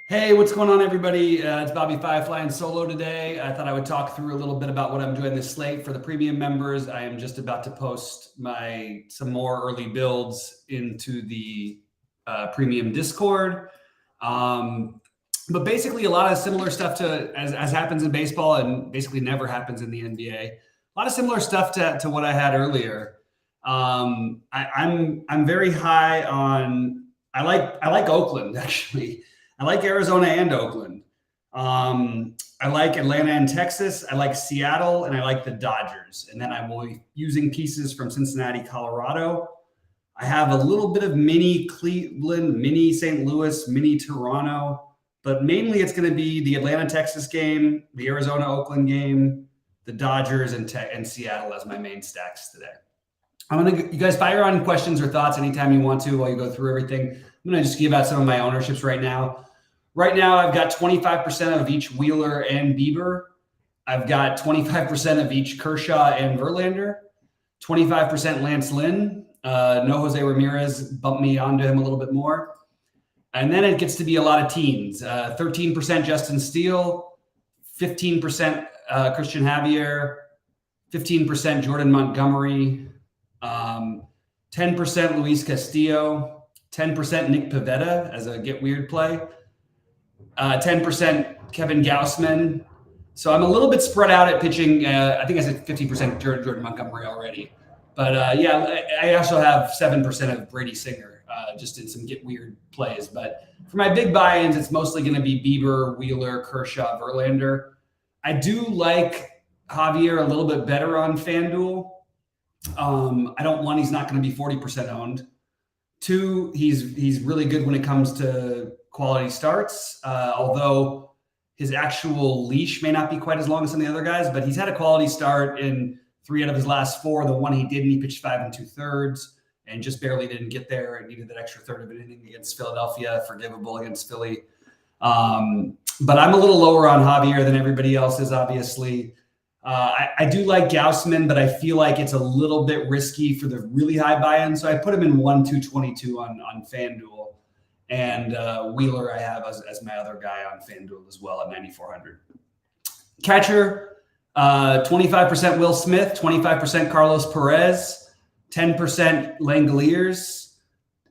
Hey, what's going on, everybody? It's Bobby Five flying solo today. I thought I would talk through a little bit about what I'm doing this slate for the premium members. I am just about to post some more early builds into the premium Discord. But basically, a lot of similar stuff to as happens in baseball and basically never happens in the NBA. A lot of similar stuff to what I had earlier. I'm very high on. I like Oakland actually. I like Arizona and Oakland. I like Atlanta and Texas. I like Seattle, and I like the Dodgers. And then I will be using pieces from Cincinnati, Colorado. I have a little bit of mini Cleveland, mini St. Louis, mini Toronto, but mainly it's going to be the Atlanta, Texas game, the Arizona, Oakland game, the Dodgers, and Seattle as my main stacks today. You guys fire on questions or thoughts anytime you want to while you go through everything. I'm going to just give out some of my ownerships right now. Right now, I've got 25% of each Wheeler and Bieber. I've got 25% of each Kershaw and Verlander, 25% Lance Lynn. No Jose Ramirez, bumped me onto him a little bit more. And then it gets to be a lot of teens. 13% Justin Steele, 15% Christian Javier, 15% Jordan Montgomery, 10% Luis Castillo, 10% Nick Pivetta as a get weird play, 10% Kevin Gausman. So I'm a little bit spread out at pitching. I think I said 50% Jordan Montgomery already. But I also have 7% of Brady Singer, just in some get weird plays. But for my big buy-ins, it's mostly going to be Bieber, Wheeler, Kershaw, Verlander. I do like Javier a little bit better on FanDuel. He's not going to be 40% owned. 2, he's really good when it comes to quality starts, although his actual leash may not be quite as long as some of the other guys, but he's had a quality start in 3 out of his last 4. The one he didn't, he pitched 5 2/3 and just barely didn't get there and needed that extra third of an inning against Philadelphia, forgivable against Philly. But I'm a little lower on Javier than everybody else is, obviously. I do like Gausman, but I feel like it's a little bit risky for the really high buy-in. So I put him in 1-222 on FanDuel. And Wheeler I have as my other guy on FanDuel as well at 9,400. Catcher, 25% Will Smith, 25% Carlos Perez, 10% Langoliers,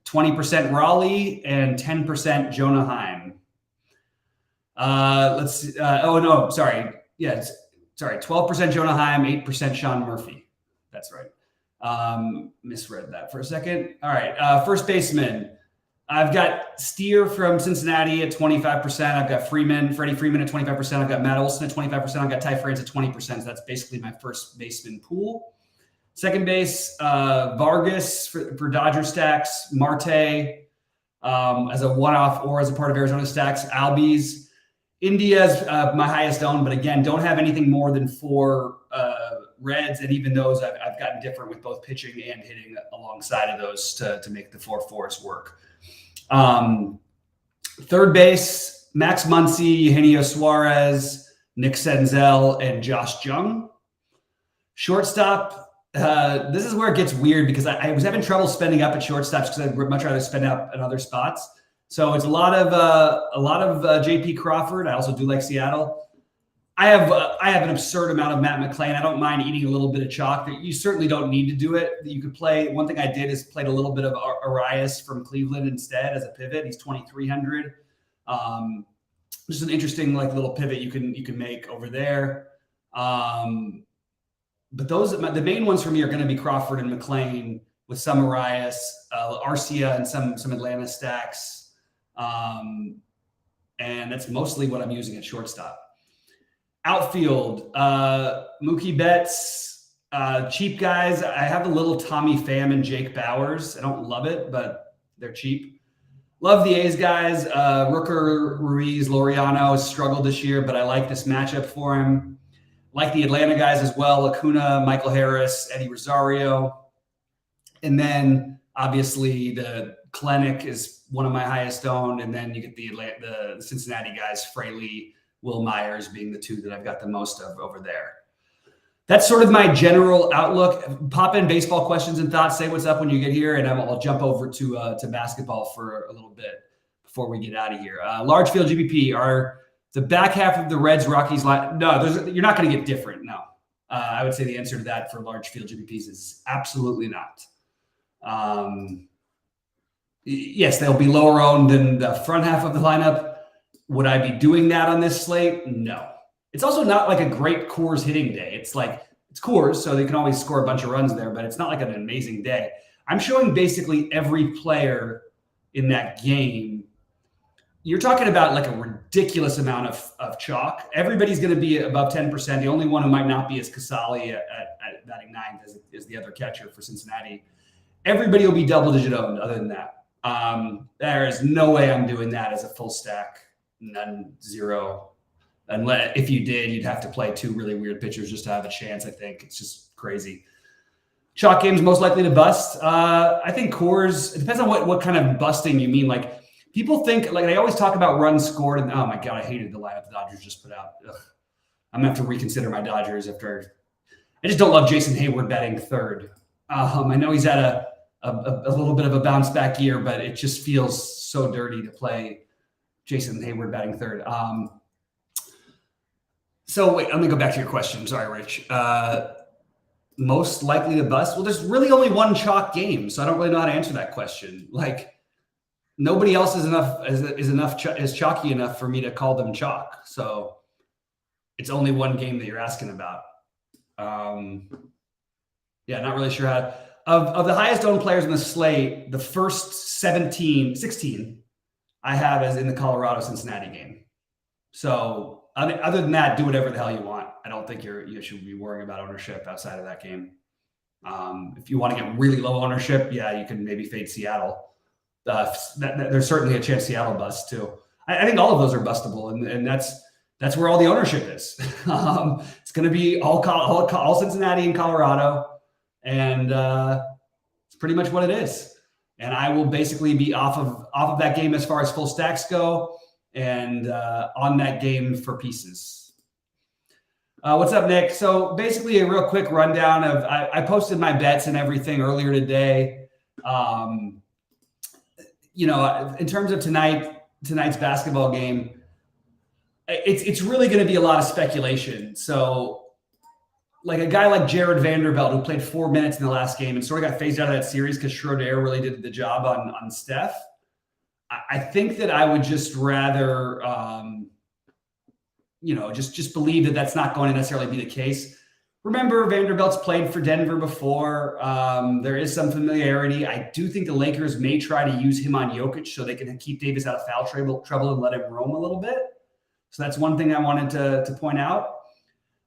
20% Raleigh, and 10% Jonah Heim. Let's see. Sorry, 12% Jonah Heim, 8% Sean Murphy. That's right. Misread that for a second. All right, first baseman. I've got Steer from Cincinnati at 25%. I've got Freddie Freeman at 25%. I've got Matt Olson at 25%. I've got Ty France at 20%. So that's basically my first baseman pool. Second base, Vargas for Dodger stacks, Marte as a one-off or as a part of Arizona stacks, Albies. India's my highest owned, but again, don't have anything more than 4 Reds, and even those I've gotten different with both pitching and hitting alongside of those to make the 4-4s work. Third base, Max Muncy, Eugenio Suarez, Nick Senzel, and Josh Jung. Shortstop, this is where it gets weird because I was having trouble spending up at shortstops because I'd much rather spend up in other spots. So it's a lot of J.P. Crawford. I also do like Seattle. I have an absurd amount of Matt McClain. I don't mind eating a little bit of chalk. You certainly don't need to do it. You could play. One thing I did is played a little bit of Arias from Cleveland instead as a pivot. He's 2,300. Just an interesting little pivot you can make over there. But the main ones for me are going to be Crawford and McClain with some Arias, Arcia, and some Atlanta stacks. And that's mostly what I'm using at shortstop. Outfield, Mookie Betts, cheap guys. I have a little Tommy Pham and Jake Bauers. I don't love it, but they're cheap. Love the A's guys. Rooker, Ruiz, Laureano has struggled this year, but I like this matchup for him. Like the Atlanta guys as well. Acuna, Michael Harris, Eddie Rosario. And then obviously the Klenic is one of my highest owned. And then you get the Cincinnati guys, Fraley, Will Myers being the 2 that I've got the most of over there. That's sort of my general outlook. Pop in baseball questions and thoughts. Say what's up when you get here, and I'll jump over to basketball for a little bit. before we get out of here. Large field GPP are the back half of the Reds Rockies line. No, you're not going to get different. No, I would say the answer to that for large field GPPs is absolutely not. Yes, they'll be lower owned than the front half of the lineup. Would I be doing that on this slate? No. It's also not like a great Coors hitting day. It's Coors, so they can always score a bunch of runs there, but it's not like an amazing day. I'm showing basically every player in that game. You're talking about like a ridiculous amount of chalk. Everybody's going to be above 10%. The only one who might not be is Casali at batting ninth is the other catcher for Cincinnati. Everybody will be double-digit owned other than that. There is no way I'm doing that as a full stack, none, zero. Unless if you did, you'd have to play two really weird pitchers just to have a chance. I think it's just crazy. Chalk games most likely to bust. I think Coors. It depends on what kind of busting you mean. Like people think, like they always talk about runs scored, and oh my god, I hated the lineup the Dodgers just put out. Ugh. I'm gonna have to reconsider my Dodgers after. I just don't love Jason Hayward batting third. I know he's had a little bit of a bounce back year, but it just feels so dirty to play Jason Hayward batting third. So wait, let me go back to your question. Sorry, Rich. Most likely to bust? Well, there's really only one chalk game, so I don't really know how to answer that question. Like nobody else is chalky enough for me to call them chalk. So it's only one game that you're asking about. Yeah, not really sure how. Of the highest owned players in the slate, the first 16 I have as in the Colorado-Cincinnati game. So other than that, do whatever the hell you want. I don't think you should be worrying about ownership outside of that game. If you want to get really low ownership, yeah, you can maybe fade Seattle. There's certainly a chance Seattle busts too. I think all of those are bustable, and that's where all the ownership is. It's going to be all Cincinnati and Colorado, and it's pretty much what it is. And I will basically be off of that game as far as full stacks go, and on that game for pieces. What's up, Nick? So basically a real quick rundown of I posted my bets and everything earlier today. In terms of tonight's basketball game, it's really going to be a lot of speculation. So like a guy like Jared Vanderbilt, who played 4 minutes in the last game and sort of got phased out of that series because Schroeder really did the job on Steph. I think that I would just rather, just believe that that's not going to necessarily be the case. Remember, Vanderbilt's played for Denver before. There is some familiarity. I do think the Lakers may try to use him on Jokic so they can keep Davis out of foul trouble and let him roam a little bit. So that's one thing I wanted to point out.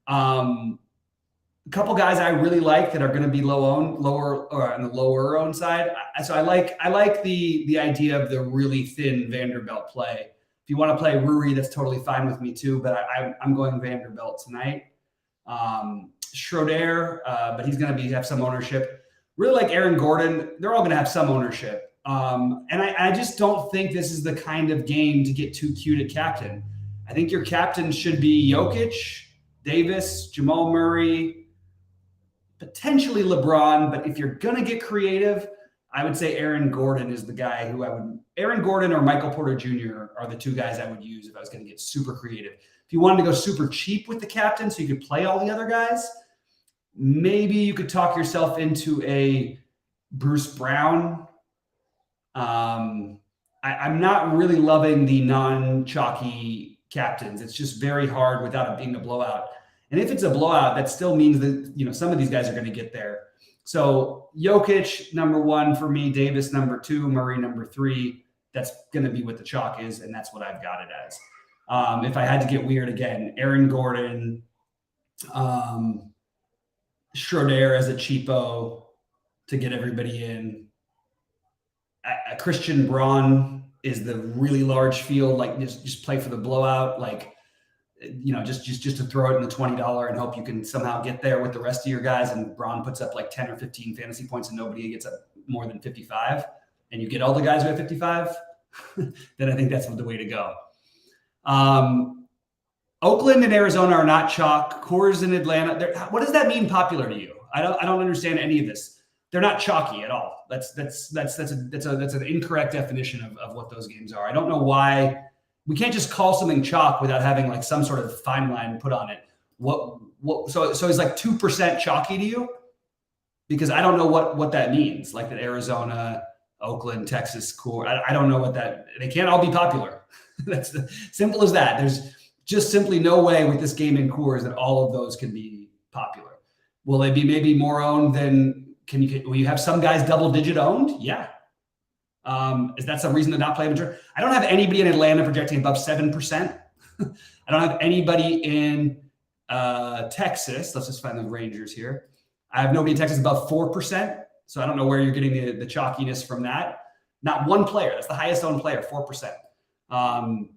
A couple guys I really like that are going to be lower on the lower owned side. So I like the idea of the really thin Vanderbilt play. If you want to play Rui, that's totally fine with me too. But I'm going Vanderbilt tonight. Schroeder, but he's going to have some ownership. Really like Aaron Gordon. They're all going to have some ownership. And I just don't think this is the kind of game to get too cute at captain. I think your captain should be Jokic, Davis, Jamal Murray, potentially LeBron, but if you're going to get creative, I would say Aaron Gordon is the guy who Aaron Gordon or Michael Porter Jr. are the two guys I would use if I was going to get super creative. If you wanted to go super cheap with the captain so you could play all the other guys, maybe you could talk yourself into a Bruce Brown. I'm not really loving the non-chalky captains. It's just very hard without it being a blowout. And if it's a blowout, that still means that, some of these guys are going to get there. So Jokic, number one for me, Davis, number two, Murray, number three. That's going to be what the chalk is, and that's what I've got it as. If I had to get weird again, Aaron Gordon, Schroeder as a cheapo to get everybody in. Christian Braun is the really large field, like just play for the blowout, like just to throw it in the $20 and hope you can somehow get there with the rest of your guys. And Braun puts up like 10 or 15 fantasy points and nobody gets up more than 55, and you get all the guys who have 55. Then I think that's the way to go. Oakland and Arizona are not chalk. Coors in Atlanta. What does that mean popular to you? I don't understand any of this. they're not chalky at all. That's an incorrect definition of what those games are. I don't know why we can't just call something chalk without having like some sort of fine line put on it. So is like 2% chalky to you? Because I don't know what that means. Like that Arizona, Oakland, Texas, Coors. I don't know what that. They can't all be popular. That's simple as that. There's just simply no way with this game in Coors that all of those can be popular. Will they be maybe more owned than? Will you have some guys double digit owned? Yeah. Is that some reason to not play him? I don't have anybody in Atlanta projecting above 7%. I don't have anybody in Texas. Let's just find the Rangers here. I have nobody in Texas above 4%. So I don't know where you're getting the chalkiness from that. Not one player. That's the highest owned player, 4%.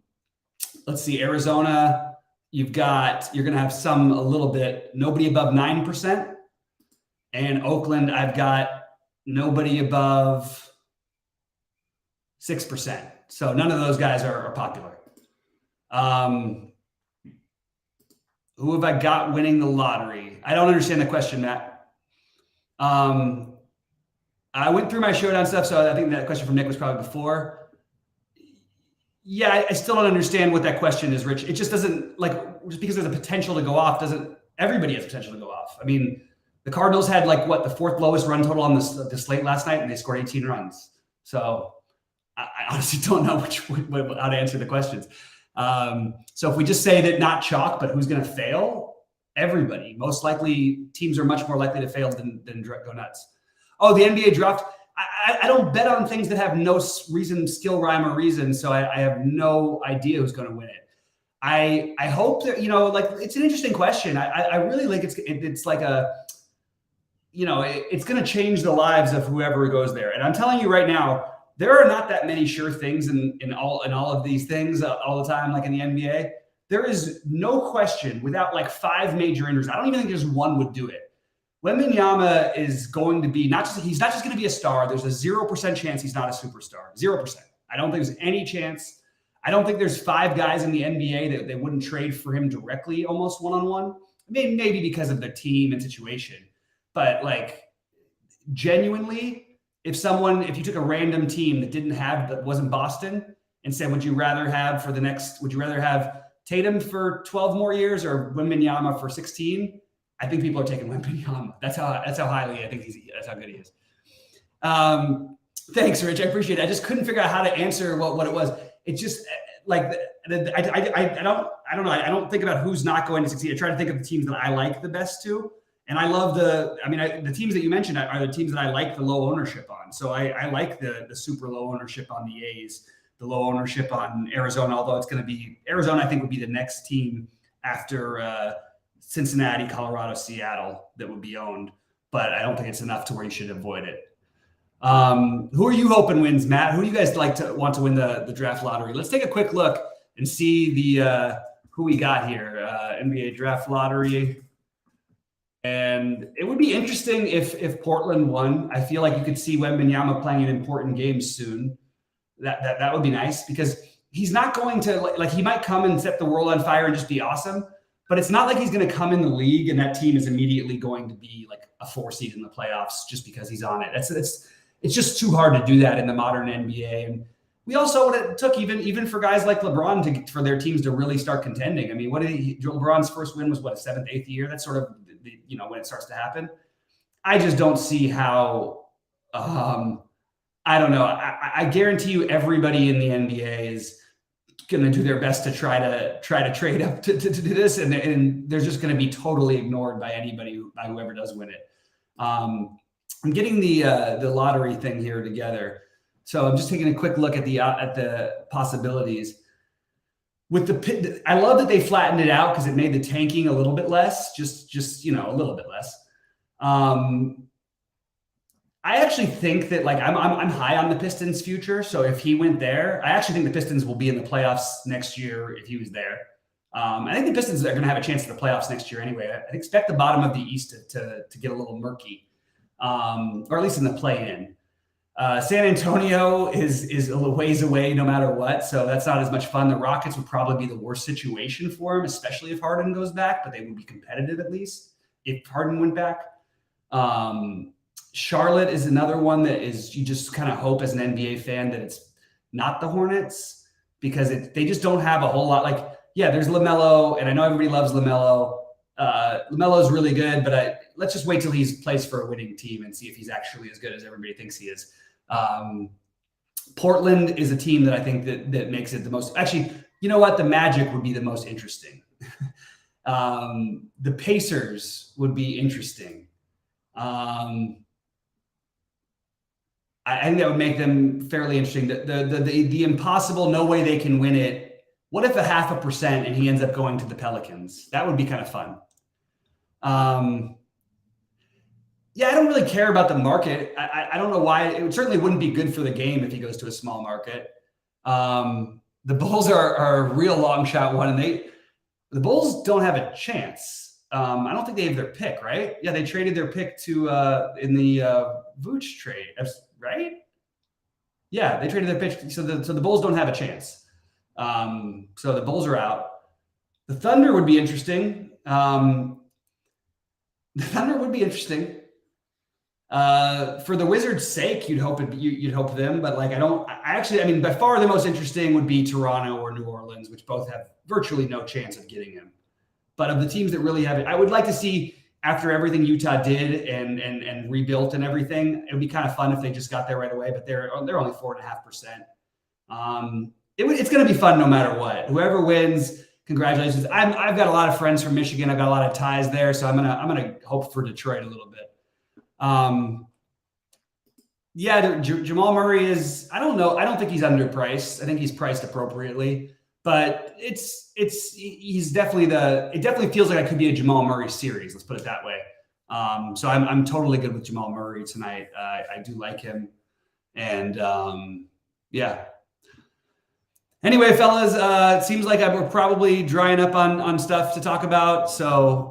Let's see, Arizona, you're going to have some a little bit, nobody above 9%. And Oakland, I've got nobody above 6%. So none of those guys are popular. Who have I got winning the lottery? I don't understand the question, Matt. I went through my showdown stuff, so I think that question from Nick was probably before. Yeah, I still don't understand what that question is, Rich. It just doesn't, like, just because there's a potential to go off doesn't, everybody has potential to go off. I mean, the Cardinals had like the fourth lowest run total on the slate last night, and they scored 18 runs. So I honestly don't know how to answer the questions. So if we just say that not chalk, but who's going to fail? Everybody. Most likely, teams are much more likely to fail than go nuts. Oh, the NBA draft. I don't bet on things that have no reason, skill, rhyme, or reason. So I have no idea who's going to win it. I hope that, like, it's an interesting question. I really like it's like a, it's going to change the lives of whoever goes there. And I'm telling you right now, there are not that many sure things in all of these things all the time, like in the NBA. There is no question without like 5 major injuries. I don't even think just one would do it. Wembanyama is going to be he's not just going to be a star. There's a 0% chance he's not a superstar. 0%. I don't think there's any chance. I don't think there's 5 guys in the NBA that they wouldn't trade for him directly, almost one-on-one. I mean, maybe because of the team and situation. But like genuinely, if you took a random team that wasn't Boston and said, would you rather have Tatum for 12 more years or Wembanyama for 16? I think people are taking Wembanyama. That's how highly I think that's how good he is. Thanks, Rich. I appreciate it. I just couldn't figure out how to answer what it was. It's just like I don't know. I don't think about who's not going to succeed. I try to think of the teams that I like the best too. And I love the teams that you mentioned are the teams that I like the low ownership on. So I like the super low ownership on the A's, the low ownership on Arizona, although it's going to be Arizona, I think would be the next team after Cincinnati, Colorado, Seattle that would be owned. But I don't think it's enough to where you should avoid it. Who are you hoping wins, Matt? Who do you guys want to win the draft lottery? Let's take a quick look and see who we got here. NBA draft lottery. And it would be interesting if Portland won. I feel like you could see Wembanyama playing in important games soon. That would be nice because he's not going to like he might come and set the world on fire and just be awesome, but it's not like he's going to come in the league and that team is immediately going to be like a 4 seed in the playoffs just because he's on it. It's just too hard to do that in the modern NBA. And we also what it took even for guys like LeBron for their teams to really start contending. I mean, LeBron's first win was a 7th, 8th year. That's sort of when it starts to happen. I just don't see how. I don't know. I guarantee you, everybody in the NBA is going to do their best to try to trade up to do this, and they're just going to be totally ignored by whoever does win it. I'm getting the lottery thing here together, so I'm just taking a quick look at the possibilities. I love that they flattened it out because it made the tanking a little bit less, just a little bit less. I actually think that I'm high on the Pistons' future. So if he went there, I actually think the Pistons will be in the playoffs next year if he was there. I think the Pistons are going to have a chance at the playoffs next year anyway. I expect the bottom of the East to get a little murky, or at least in the play-in. San Antonio is a little ways away no matter what, so that's not as much fun. The Rockets would probably be the worst situation for him, especially if Harden goes back, but they would be competitive at least if Harden went back. Charlotte is another one that is, you just kind of hope as an NBA fan that it's not the Hornets, because they just don't have a whole lot. Like, yeah, there's LaMelo, and I know everybody loves LaMelo. LaMelo is really good, but let's just wait till he plays for a winning team and see if he's actually as good as everybody thinks he is. Portland is a team that I think that makes it the most. Actually, you know what? The Magic would be the most interesting. The Pacers would be interesting. I think that would make them fairly interesting. The impossible, no way they can win it. What if 0.5% and he ends up going to the Pelicans? That would be kind of fun. Yeah, I don't really care about the market. I don't know why. It certainly wouldn't be good for the game if he goes to a small market. The Bulls are a real long shot one, and the Bulls don't have a chance. I don't think they have their pick, right? Yeah, they traded their pick to in the Vooch trade, right? Yeah, they traded their pick, so the Bulls don't have a chance. So the Bulls are out. The Thunder would be interesting. For the Wizards' sake, you'd hope them, but like I mean, by far the most interesting would be Toronto or New Orleans, which both have virtually no chance of getting him. But of the teams that really have it, I would like to see, after everything Utah did and rebuilt and everything, it would be kind of fun if they just got there right away. But they're only 4.5%. It's going to be fun no matter what. Whoever wins, congratulations. I've got a lot of friends from Michigan. I've got a lot of ties there, so I'm gonna hope for Detroit a little bit. Yeah, Jamal Murray is. I don't know. I don't think he's underpriced. I think he's priced appropriately. But he's definitely it definitely feels like it could be a Jamal Murray series. Let's put it that way. So I'm totally good with Jamal Murray tonight. I do like him, and yeah. Anyway, fellas, it seems like we're probably drying up on stuff to talk about. So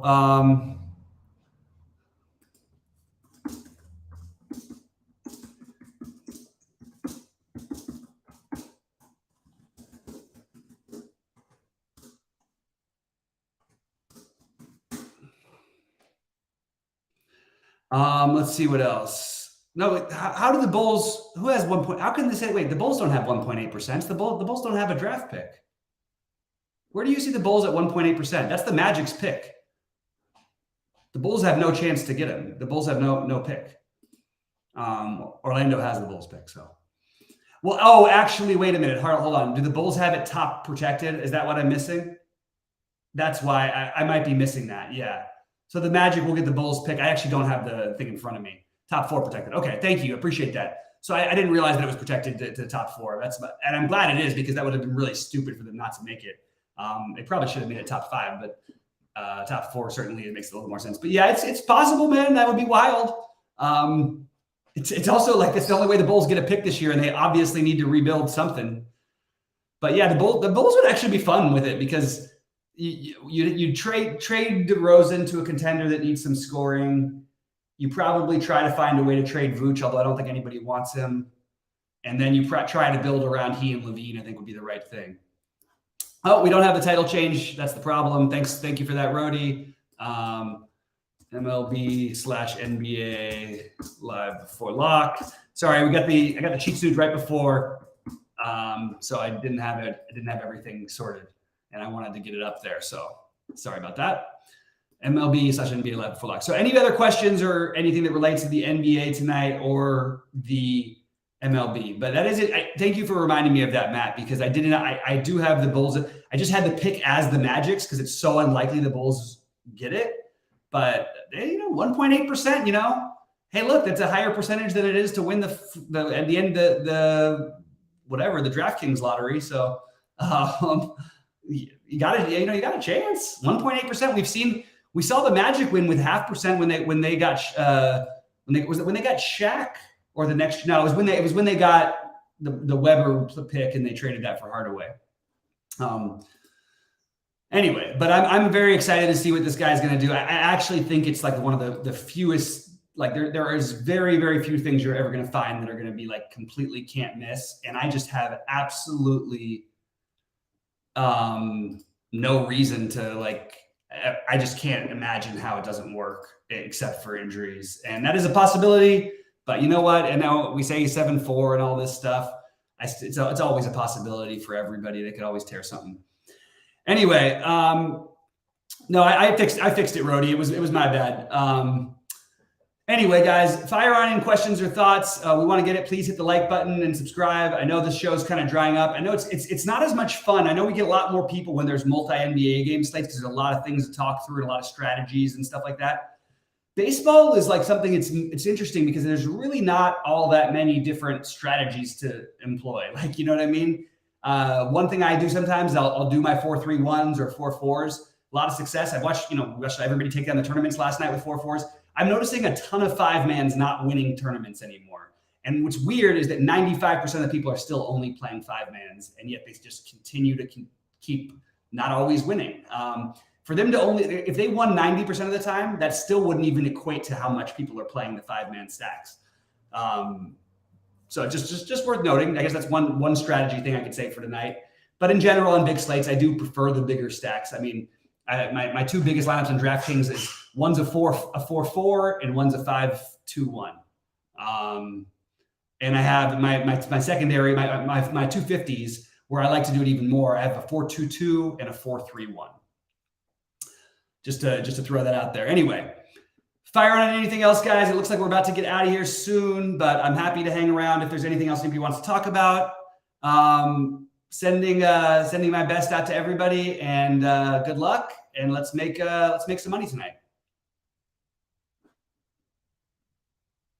let's see what else. No, how do the Bulls? Who has 1 point? How can they say? Wait, the Bulls don't have 1.8%. The Bulls don't have a draft pick. Where do you see the Bulls at 1.8%? That's the Magic's pick. The Bulls have no chance to get him. The Bulls have no pick. Orlando has the Bulls pick. So, well, oh, actually, wait a minute. Hold on. Do the Bulls have it top protected? Is that what I'm missing? That's why I might be missing that. Yeah. So the Magic will get the Bulls pick. I actually don't have the thing in front of me. Top 4 protected. Okay, thank you. Appreciate that. So I didn't realize that it was protected to the top 4. And I'm glad it is, because that would have been really stupid for them not to make it. They probably should have made it top 5, but top 4 certainly it makes a little more sense. But yeah, it's possible, man. That would be wild. It's also like it's the only way the Bulls get a pick this year, and they obviously need to rebuild something. But yeah, the Bulls would actually be fun with it, because you trade DeRozan to a contender that needs some scoring. You probably try to find a way to trade Vooch, although I don't think anybody wants him. And then you try to build around he and Levine, I think would be the right thing. Oh, we don't have the title change. That's the problem. Thank you for that, Rody. MLB/NBA live before lock. Sorry, I got the cheat sheet right before. So I didn't have it. I didn't have everything sorted, and I wanted to get it up there. So sorry about that. MLB/NBA live before lock. So any other questions or anything that relates to the NBA tonight or the MLB? But that is it. Thank you for reminding me of that, Matt, because I do have the Bulls. I just had the pick as the Magics because it's so unlikely the Bulls get it. But 1.8%. Hey, look, that's a higher percentage than it is to win the DraftKings lottery. So you got it. You got a chance. 1.8%. We saw the Magic win with 0.5% when they got when they got Shaq, or the next. No, it was when they got the Weber pick and they traded that for Hardaway. Anyway, but I'm very excited to see what this guy's going to do. I actually think it's like one of the fewest. Like there is very, very few things you're ever going to find that are going to be like completely can't miss. And I just have absolutely no reason to like I just can't imagine how it doesn't work except for injuries. And that is a possibility. But you know what? And now we say 7-4 and all this stuff. It's always a possibility for everybody. They could always tear something. Anyway, no, I fixed it, Rody. It was my bad. Anyway, guys, fire on in questions or thoughts. We want to get it. Please hit the like button and subscribe. I know this show's kind of drying up. I know it's not as much fun. I know we get a lot more people when there's multi-NBA game slates because there's a lot of things to talk through and a lot of strategies and stuff like that. Baseball is like something it's interesting because there's really not all that many different strategies to employ. Like, you know what I mean? One thing I do sometimes, I'll do my 4-3-1s or 4-4s. A lot of success. I've watched everybody take down the tournaments last night with 4-4s. I'm noticing a ton of 5-mans not winning tournaments anymore. And what's weird is that 95% of the people are still only playing 5-mans, and yet they just continue to keep not always winning. For them to if they won 90% of the time, that still wouldn't even equate to how much people are playing the 5-man stacks. So just worth noting. I guess that's one strategy thing I could say for tonight. But in general, in big slates, I do prefer the bigger stacks. I mean, my two biggest lineups on DraftKings is one's a 4-4 and one's a 5-2-1. And I have my secondary, my 250s where I like to do it even more. I have a 4-2-2 and a 4-3-1. Just to throw that out there. Anyway, fire on anything else, guys. It looks like we're about to get out of here soon, but I'm happy to hang around if there's anything else anybody wants to talk about. Sending my best out to everybody, and good luck. And let's make some money tonight.